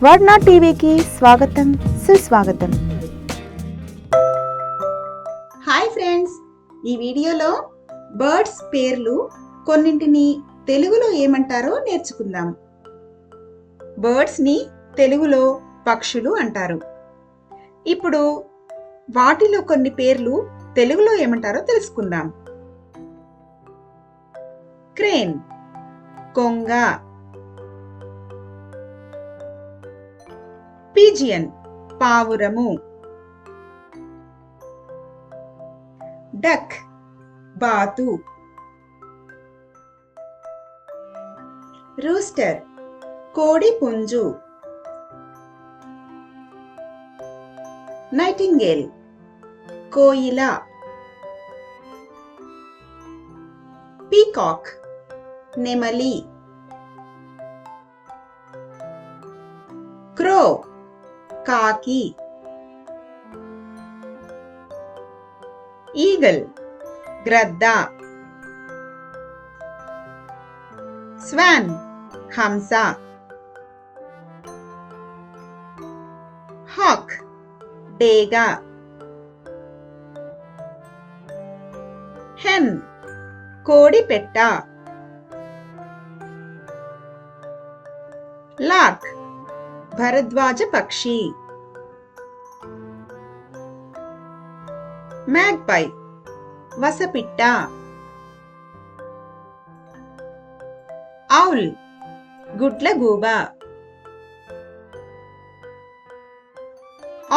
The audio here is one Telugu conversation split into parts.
వర్ణ టీవీకి స్వాగతం సుస్వాగతం. హాయ్ ఫ్రెండ్స్, ఈ వీడియోలో బర్డ్స్ పేర్లు కొన్నింటిని తెలుగులో ఏమంటారో నేర్చుకుందాం. బర్డ్స్ ని తెలుగులో పక్షులు అంటారు. ఇప్పుడు వాటిలో కొన్ని పేర్లు తెలుగులో ఏమంటారో తెలుసుకుందాం. క్రేన్ కొంగ, పిజియన్ పావురము, డక్ బాతు, రూస్టర్ కోడి పుంజు, నైటింగేల్ కోయిల, పీకాక్ నెమలి, క్రో కాకి, ఈగల్ గ్రద్ద, స్వాన్ హంస, హాక్ డేగ, హెన్ కోడి పెట్ట, లార్క్ భరద్వాజ పక్షి, మ్యాగ్పై వసపిట్ట, ఔల్ గుడ్లగూబ,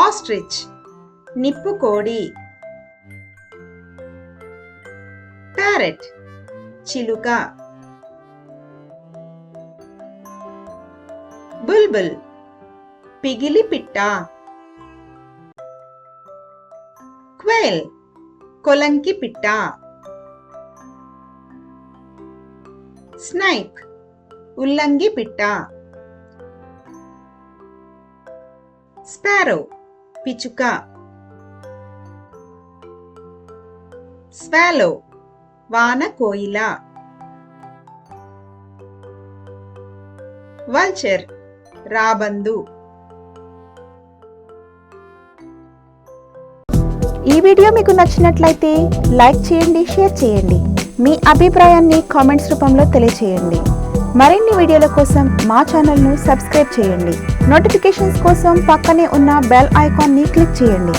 ఆస్ట్రిచ్ నిప్పుకోడి, ప్యారెట్ చిలుక, బుల్బుల్ పిగిలి పిట్ట, క్వేల్ కొలంకి పిట్ట, స్నైప్ ఉల్లంగి పిట్ట, స్పారో పిచుక, స్వాలో వాన కోయిల, వల్చర్ రాబందు. ఈ వీడియో మీకు నచ్చినట్లయితే లైక్ చేయండి, షేర్ చేయండి. మీ అభిప్రాయాన్ని కామెంట్స్ రూపంలో తెలియచేయండి. మరిన్ని వీడియోల కోసం మా ఛానల్ను సబ్స్క్రైబ్ చేయండి. నోటిఫికేషన్స్ కోసం పక్కనే ఉన్న బెల్ ఐకాన్ని క్లిక్ చేయండి.